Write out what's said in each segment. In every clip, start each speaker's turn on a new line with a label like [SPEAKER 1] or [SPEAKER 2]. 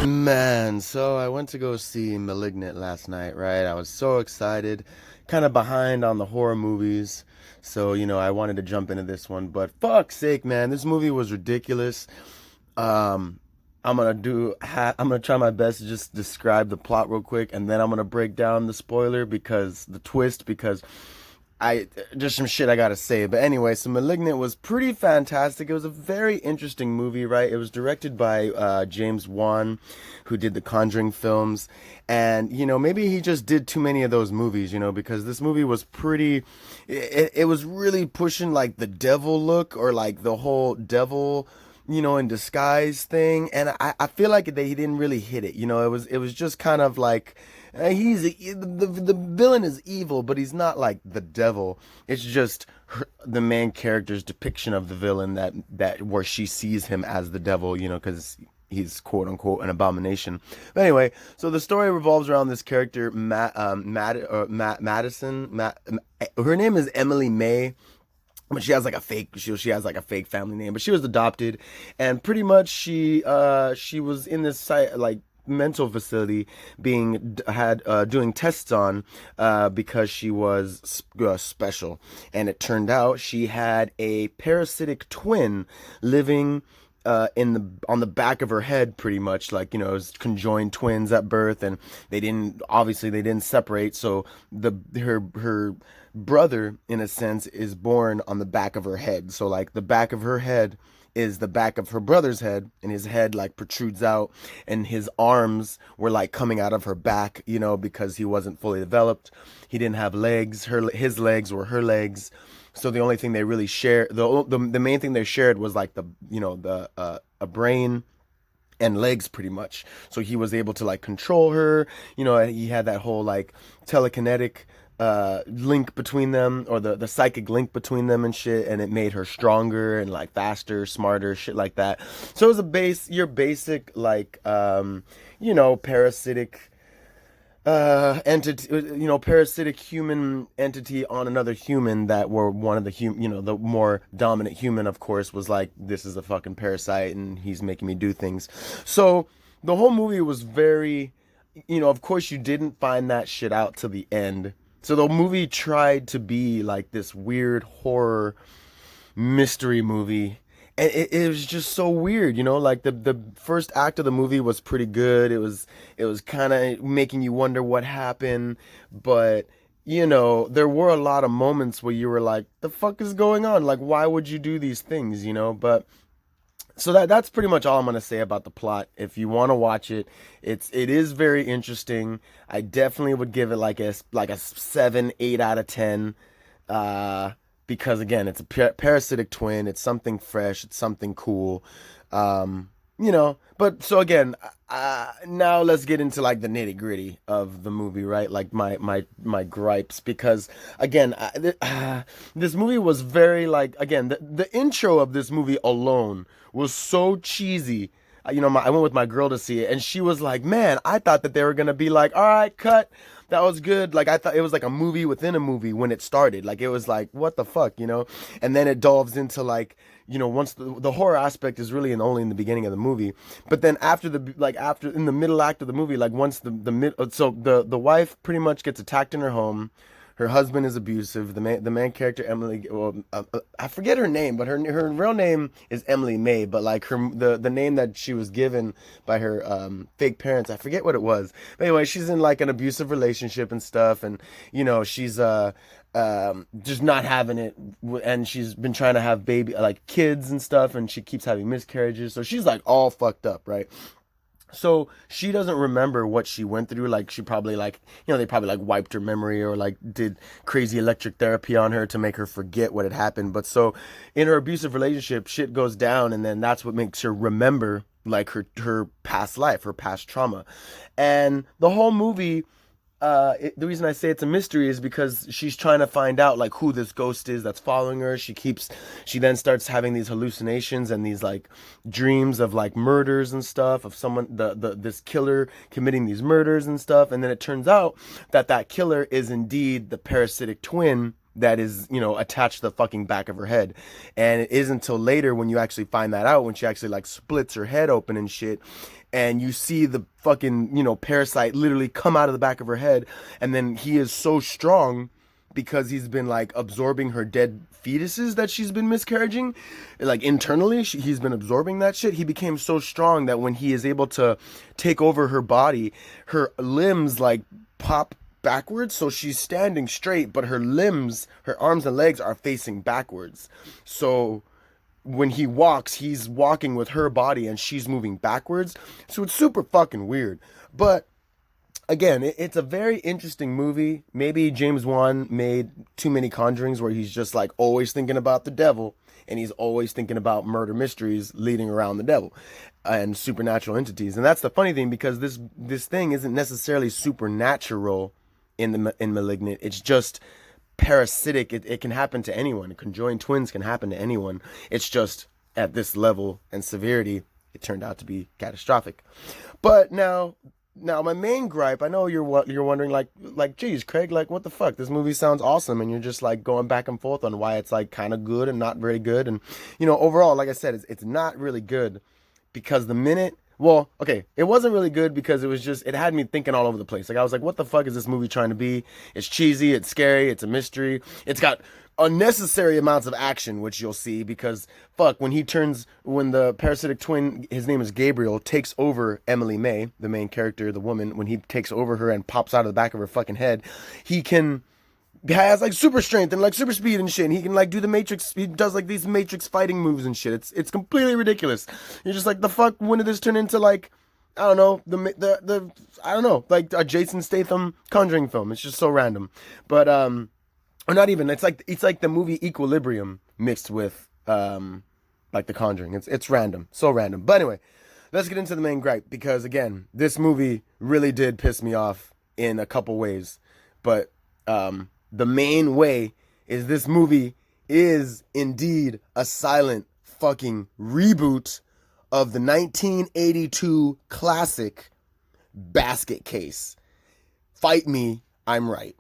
[SPEAKER 1] Man, so I went to go see *Malignant* last night, right? I was so excited, kind of behind on the horror movies. So, I wanted to jump into this one, but fuck's sake, man, this movie was ridiculous. Um, I'm gonna try my best to just describe the plot real quick, and then I'm gonna break down the spoiler because the twist, because I just some shit I gotta say. But anyway, so *Malignant* was pretty fantastic. It was a very interesting movie, right? It was directed by James Wan, who did the Conjuring films, and maybe he just did too many of those movies, because this movie was pretty. It was really pushing like the devil look, or like the whole devil, in disguise thing, and I feel like he didn't really hit it. It was just kind of like the villain is evil, but he's not like the devil. It's just the main character's depiction of the villain that where she sees him as the devil, because he's quote unquote an abomination. But anyway, so the story revolves around this character, Madison. Her name is Emily May, but she has like a fake she has like a fake family name, but she was adopted, and pretty much she was in this site like mental facility being had doing tests on because she was special, and it turned out she had a parasitic twin living in the on the back of her head, pretty much, like, it was conjoined twins at birth, and they didn't separate. So her brother, in a sense, is born on the back of her head. So like the back of her head is the back of her brother's head, and his head like protrudes out, and his arms were like coming out of her back, because he wasn't fully developed. He didn't have legs. His legs were her legs. So the only thing they really shared, the main thing they shared was like a brain and legs, pretty much. So he was able to like control her. He had that whole like telekinetic link between them, or the psychic link between them and shit, and it made her stronger and like faster, smarter, shit like that. So it was your basic like parasitic entity, parasitic human entity on another human, that were one of the more dominant human, of course, was like, this is a fucking parasite and he's making me do things. So the whole movie was very, of course you didn't find that shit out to the end. So the movie tried to be like this weird horror mystery movie, and it was just so weird, like the first act of the movie was pretty good. It was kind of making you wonder what happened, but there were a lot of moments where you were like, the fuck is going on? Like, why would you do these things, But so that's pretty much all I'm gonna say about the plot. If you want to watch it, it is very interesting. I definitely would give it like a 7, 8 out of 10. Because again, it's a parasitic twin. It's something fresh. It's something cool. But so again, now let's get into like the nitty gritty of the movie, right? Like my gripes, because again, this movie was very like, again, the intro of this movie alone was so cheesy. I went with my girl to see it, and she was like, "Man, I thought that they were gonna be like, all right, cut. That was good." Like, I thought it was like a movie within a movie when it started. Like, it was like, what the fuck, And then it delves into like, once the horror aspect is really only in the beginning of the movie, but then after in the middle act of the movie, like once the wife pretty much gets attacked in her home. Her husband is abusive. The main character, Emily, well, I forget her name, but her real name is Emily May. But like the name that she was given by her fake parents, I forget what it was. But anyway, she's in like an abusive relationship and stuff, and she's just not having it, and she's been trying to have kids and stuff, and she keeps having miscarriages. So she's like all fucked up, right? So she doesn't remember what she went through. Like, she probably they probably like wiped her memory, or like did crazy electric therapy on her to make her forget what had happened. But so in her abusive relationship, shit goes down, and then that's what makes her remember like her past life, her past trauma. And the whole movie, the reason I say it's a mystery is because she's trying to find out like who this ghost is that's following her. She then starts having these hallucinations and these like dreams of like murders and stuff, of someone, this killer committing these murders and stuff. And then it turns out that killer is indeed the parasitic twin that is, attached to the fucking back of her head. And it isn't until later when you actually find that out, when she actually like splits her head open and shit, and you see the fucking, parasite literally come out of the back of her head. And then he is so strong because he's been like absorbing her dead fetuses that she's been miscarriaging, like internally he's been absorbing that shit. He became so strong that when he is able to take over her body, her limbs like pop backwards, so she's standing straight but her limbs, her arms and legs are facing backwards. So when he walks, he's walking with her body and she's moving backwards. So it's super fucking weird. But again, it's a very interesting movie. Maybe James Wan made too many Conjurings where he's just like always thinking about the devil, and he's always thinking about murder mysteries leading around the devil and supernatural entities. And that's the funny thing, because this thing isn't necessarily supernatural in Malignant. It's just parasitic. It can happen to anyone. Conjoined twins can happen to anyone. It's just at this level and severity, it turned out to be catastrophic. But now my main gripe, I know you're wondering like geez, Craig, like what the fuck? This movie sounds awesome, and you're just like going back and forth on why it's like kind of good and not very good. And overall, like I said, it's not really good because the minute, well, okay, it wasn't really good because it had me thinking all over the place. Like I was like, what the fuck is this movie trying to be? It's cheesy, it's scary, it's a mystery. It's got unnecessary amounts of action, which you'll see because fuck, when the parasitic twin, his name is Gabriel, takes over Emily May, the main character, the woman, when he takes over her and pops out of the back of her fucking head, he has like super strength and like super speed and shit, and he can like do the Matrix. He does like these Matrix fighting moves and shit. It's completely ridiculous. You're just like, the fuck, when did this turn into like, I don't know, the I don't know, like a Jason Statham Conjuring film? It's just so random. But or not even. It's like the movie Equilibrium mixed with like The Conjuring. It's random, so random. But anyway, let's get into the main gripe, because again, this movie really did piss me off in a couple ways. But the main way is this movie is indeed a silent fucking reboot of the 1982 classic Basket Case. Fight me, I'm right.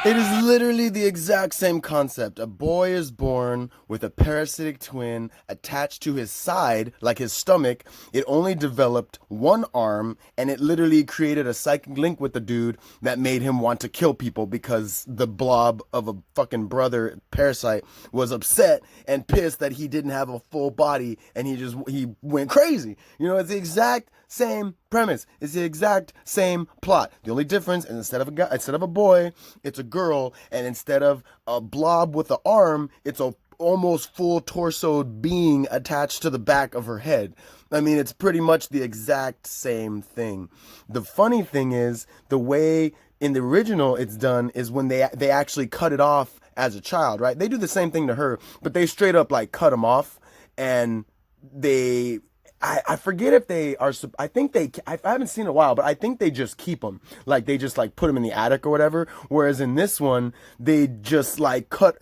[SPEAKER 1] It is literally the exact same concept. A boy is born with a parasitic twin attached to his side, like his stomach. It only developed one arm, and it literally created a psychic link with the dude that made him want to kill people because the blob of a fucking brother parasite was upset and pissed that he didn't have a full body, and he went crazy. It's the exact same premise. It's the exact same plot. The only difference, instead of a boy, it's a girl, and instead of a blob with an arm, it's a almost full torsoed being attached to the back of her head. I mean, it's pretty much the exact same thing. The funny thing is, the way in the original it's done is when they actually cut it off as a child, right? They do the same thing to her, but they straight up like cut him off, and I forget if they are, I haven't seen it in a while, but I think they just keep them. Like, they just, like, put them in the attic or whatever. Whereas in this one, they just, like, cut,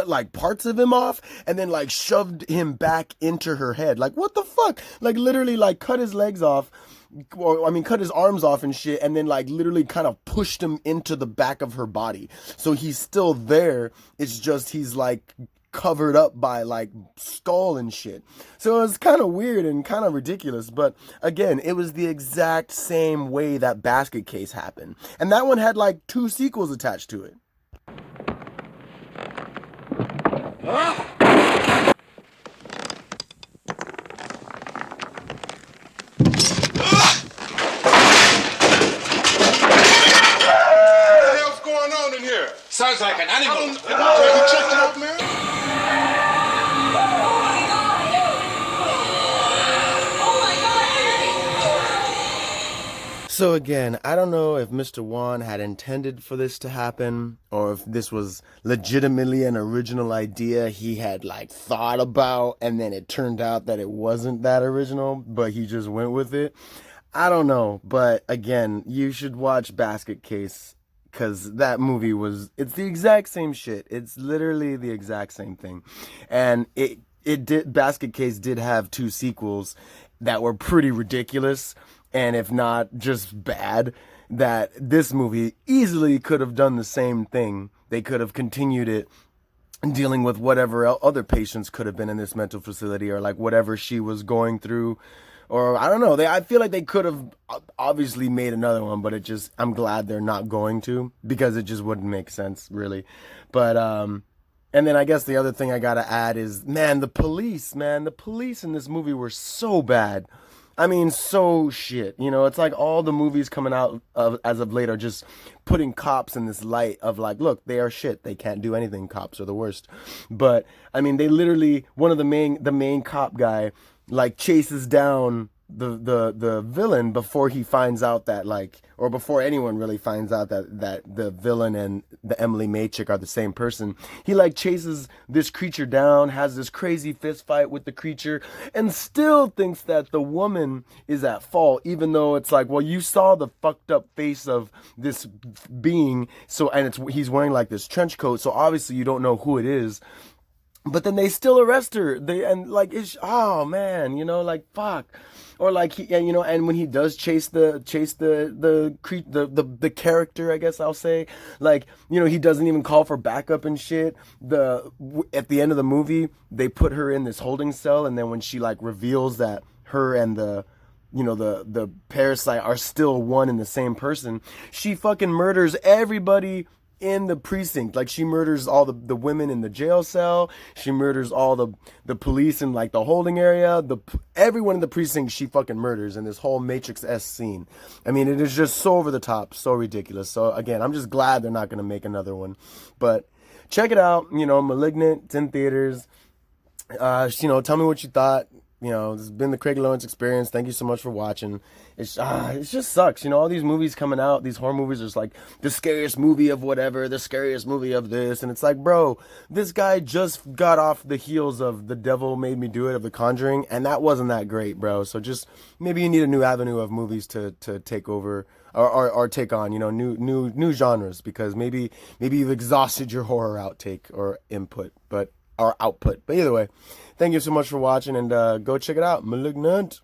[SPEAKER 1] like, parts of him off and then, like, shoved him back into her head. Like, what the fuck? Like, literally, like, cut his legs off. Cut his arms off and shit, and then, like, literally kind of pushed him into the back of her body. So he's still there. It's just he's, like, covered up by like skull and shit. So it was kind of weird and kind of ridiculous, but again, it was the exact same way that Basket Case happened, and that one had like 2 sequels attached to it.
[SPEAKER 2] Sounds like an animal. Have you checked it out, man?
[SPEAKER 1] So again, I don't know if Mr. Wan had intended for this to happen, or if this was legitimately an original idea he had like thought about, and then it turned out that it wasn't that original, but he just went with it. I don't know, but again, you should watch Basket Case, because that movie it's the exact same shit. It's literally the exact same thing. And Basket Case did have 2 sequels, that were pretty ridiculous, and if not just bad, that this movie easily could have done the same thing. They could have continued it, dealing with whatever other patients could have been in this mental facility, or like whatever she was going through, or I don't know. I feel like they could have obviously made another one, but I'm glad they're not going to, because it just wouldn't make sense really. But and then I guess the other thing I gotta add is, man, the police in this movie were so bad. I mean, so shit. It's like all the movies coming out as of late are just putting cops in this light of like, look, they are shit. They can't do anything. Cops are the worst. But I mean, they literally, one of the main cop guy like chases down the villain before he finds out that, like, or before anyone really finds out that the villain and the Emily May chick are the same person. He like chases this creature down, has this crazy fist fight with the creature, and still thinks that the woman is at fault, even though it's like, well, you saw the fucked up face of this being, so, and he's wearing like this trench coat, so obviously you don't know who it is. But then they still arrest her. And like, oh man, like, fuck. Or like and when he does chase the character, I guess I'll say, like, he doesn't even call for backup and shit. At the end of the movie, they put her in this holding cell, and then when she like reveals that her and the parasite are still one and the same person, she fucking murders everybody in the precinct. Like, she murders all the women in the jail cell. She murders all the police in like the holding area. Everyone in the precinct she fucking murders in this whole Matrix-esque scene. I mean, it is just so over the top, so ridiculous. So again, I'm just glad they're not going to make another one. But check it out. Malignant, it's in theaters. Tell me what you thought. This has been the Craig Lawrence Experience. Thank you so much for watching. It just sucks. All these movies coming out, these horror movies are just like the scariest movie of whatever, the scariest movie of this. And it's like, bro, this guy just got off the heels of The Devil Made Me Do It, of The Conjuring, and that wasn't that great, bro. So just maybe you need a new avenue of movies to take over, or take on, new genres, because maybe you've exhausted your horror outtake or input, or output. But either way, thank you so much for watching, and go check it out. Malignant.